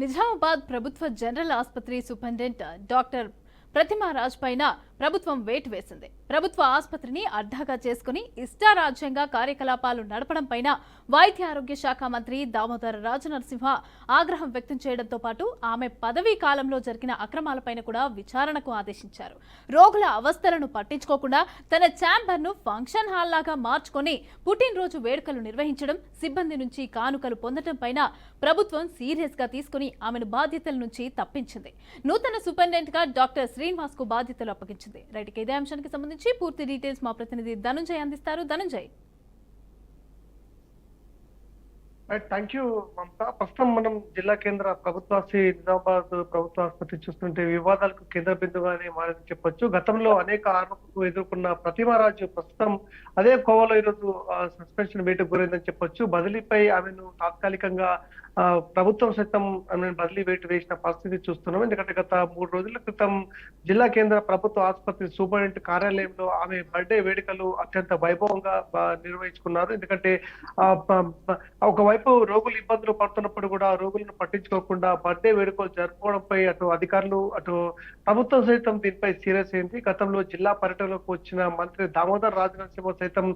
నిజామాబాద్ ప్రభుత్వ జనరల్ ఆసుపత్రి superintendent doctor ప్రతిమా రాజ్ పైన ప్రభుత్వం వేటు వేసింది. ప్రభుత్వ ఆసుపత్రిని అడ్డాగా చేసుకుని ఇష్టారాజ్యంగా కార్యకలాపాలు నడపడం పైన వైద్య ఆరోగ్య శాఖ మంత్రి దామోదర రాజనరసింహ ఆగ్రహం వ్యక్తం చేయడంతో పాటు ఆమె పదవీ కాలంలో జరిగిన అక్రమాలపైన కూడా విచారణకు ఆదేశించారు. రోగుల అవస్థలను పట్టించుకోకుండా తన ఛాంబర్ను ఫంక్షన్ హాల్ లాగా మార్చుకొని పుట్టినరోజు వేడుకలు నిర్వహించడం, సిబ్బంది నుంచి కానుకలు పొందడం పైన ప్రభుత్వం సీరియస్ గా తీసుకుని ఆమెను బాధ్యతల నుంచి తప్పించింది. నూతన సూపరింటెండెంట్ గా డాక్టర్ శ్రీనివాస్ కు బాధ్యతలు అప్పగించింది. రైట్, ఇదే అంశానికి సంబంధించి పూర్తి డీటెయిల్స్ మా ప్రతినిధి ధనుంజయ్ అందిస్తారు. ధనుంజయ్. థ్యాంక్ యూ మమత. ప్రస్తుతం మనం జిల్లా కేంద్ర ప్రభుత్వాసి నిజామాబాద్ ప్రభుత్వ ఆసుపత్రి చూస్తుంటే వివాదాలకు కేంద్ర బిందువుగానే మారని చెప్పొచ్చు. గతంలో అనేక ఆరోపణలు ఎదుర్కొన్న ప్రతిమారాజు ప్రస్తుతం అదే కోవలో ఈరోజు సస్పెన్షన్ వేటుకు గురైందని చెప్పొచ్చు. బదిలీపై ఆమెను తాత్కాలికంగా ప్రభుత్వం సైతం ఆమెను బదిలీ వేటు వేసిన పరిస్థితి చూస్తున్నాం. ఎందుకంటే గత 3 రోజుల క్రితం జిల్లా కేంద్ర ప్రభుత్వ ఆసుపత్రి సూపరింటెండెంట్ కార్యాలయంలో ఆమె బర్త్డే వేడుకలు అత్యంత వైభవంగా నిర్వహించుకున్నారు. ఎందుకంటే ఒకవైపు రోగులు ఇబ్బందులు పడుతున్నప్పుడు కూడా రోగులను పట్టించుకోకుండా బర్త్డే వేడుకలు జరుపుకోవడంపై అటు అధికారులు అటు ప్రభుత్వం సైతం దీనిపై సీరియస్ అయింది. గతంలో జిల్లా పర్యటనకు వచ్చిన మంత్రి దామోదర్ రాజనరసింహ సైతం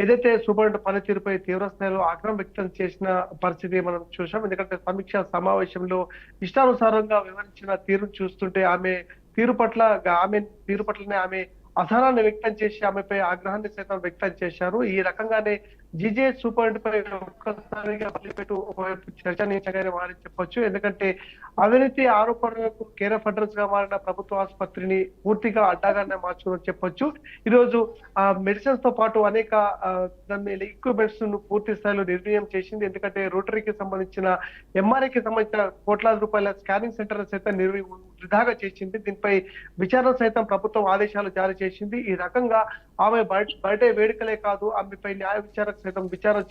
ఏదైతే సూపరింటెండెంట్ పనితీరుపై తీవ్ర స్థాయిలో ఆగ్రహం వ్యక్తం చేసిన పరిస్థితి మనం చూసాం. ఎందుకంటే సమీక్ష సమావేశంలో ఇష్టానుసారంగా వివరించిన తీరు చూస్తుంటే ఆమె తీరు పట్లనే ఆమె అసహనాన్ని వ్యక్తం చేసి ఆమెపై ఆగ్రహాన్ని సైతం వ్యక్తం చేశారు. ఈ రకంగానే జీజీహెచ్ సూపరింటెండెంట్ పై ఒక్కసారిగా బలిపెట్టు ఒకవైపు చర్చనీయంగానే మారని చెప్పొచ్చు. ఎందుకంటే అవినీతి ఆరోపణలకు కేర్ ఆఫ్ అడ్రస్ గా మారిన ప్రభుత్వ ఆసుపత్రిని పూర్తిగా అడ్డాగానే మార్చుకోని చెప్పొచ్చు. ఈరోజు మెడిసిన్స్ తో పాటు అనేక ఎక్విప్మెంట్స్ ను పూర్తి స్థాయిలో నిర్వీర్యం చేసింది. ఎందుకంటే రోటరీకి సంబంధించిన ఎంఆర్ఐకి సంబంధించిన కోట్లాది రూపాయల స్కానింగ్ సెంటర్ సైతం వృధాగా చేసింది. దీనిపై విచారణ సైతం ప్రభుత్వం ఆదేశాలు జారీ చేసింది. ఈ రకంగా ఆమె బర్త్డే వేడుకలే కాదు, ఆమెపై న్యాయ విచారణ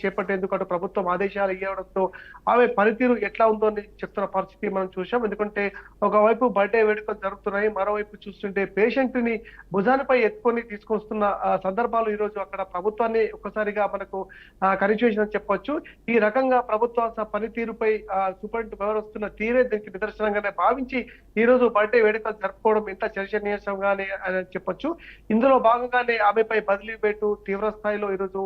చేపట్టేందుకు అటు ప్రభుత్వం ఆదేశాలు ఇవ్వడంతో ఆమె పనితీరు ఎట్లా ఉందో అని చెప్తున్న పరిస్థితి మనం చూసాం. ఎందుకంటే ఒకవైపు బర్త్డే వేడుకలు జరుగుతున్నాయి, మరోవైపు చూస్తుంటే పేషెంట్ ని భుజానిపై ఎత్తుకొని తీసుకొస్తున్న సందర్భాలు ఈ రోజు అక్కడ ప్రభుత్వాన్ని ఒక్కసారిగా మనకు కనిచేసిందని చెప్పొచ్చు. ఈ రకంగా ప్రభుత్వ పనితీరుపై సూపరింటెండెంట్ వ్యవహరిస్తున్న తీరే దీనికి నిదర్శనంగానే భావించి ఈ రోజు బర్త్డే వేడుకలు జరుపుకోవడం ఎంత చర్చనీయాంశంగానే అని చెప్పొచ్చు. ఇందులో భాగంగానే ఆమెపై బదిలీ వేటు తీవ్ర స్థాయిలో ఈరోజు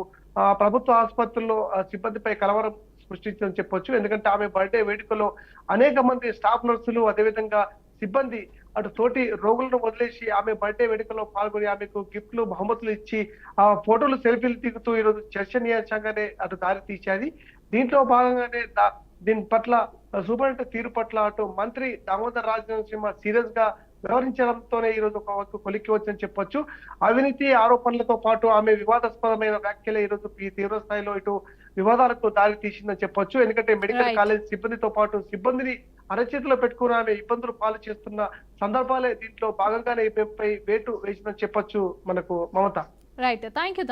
ప్రభుత్వ ఆసుపత్రుల్లో సిబ్బందిపై కలవరం సృష్టించని చెప్పొచ్చు. ఎందుకంటే ఆమె బర్త్డే వేడుకలో అనేక మంది స్టాఫ్ నర్సులు అదేవిధంగా సిబ్బంది అటు తోటి రోగులను వదిలేసి ఆమె బర్త్డే వేడుకలో పాల్గొని ఆమెకు గిఫ్ట్లు బహుమతులు ఇచ్చి ఆ ఫోటోలు సెల్ఫీలు దిగుతూ ఈరోజు చర్చనీయాంశంగానే అటు దారి తీసేది. దీంట్లో భాగంగానే దీని పట్ల సూపరింటెండెంట్ తీరు పట్ల అటు మంత్రి దామోదర్ రాజనరసింహ సీరియస్ గా వ్యవహరించడంతోనే ఈ రోజు ఒక కొలిక్కి వచ్చని చెప్పొచ్చు. అవినీతి ఆరోపణలతో పాటు ఆమె వివాదాస్పదమైన వ్యాఖ్యలే ఈ రోజు ఈ తీవ్ర స్థాయిలో ఇటు వివాదాలకు దారి తీసిందని చెప్పొచ్చు. ఎందుకంటే మెడికల్ కాలేజ్ సిబ్బందితో పాటు సిబ్బందిని అరచేతిలో పెట్టుకుని ఆమె ఇబ్బందులు పాలు చేస్తున్న సందర్భాలే దీంట్లో భాగంగానే పై వేటు వేసిందని చెప్పొచ్చు మనకు మమత. Right, thank you.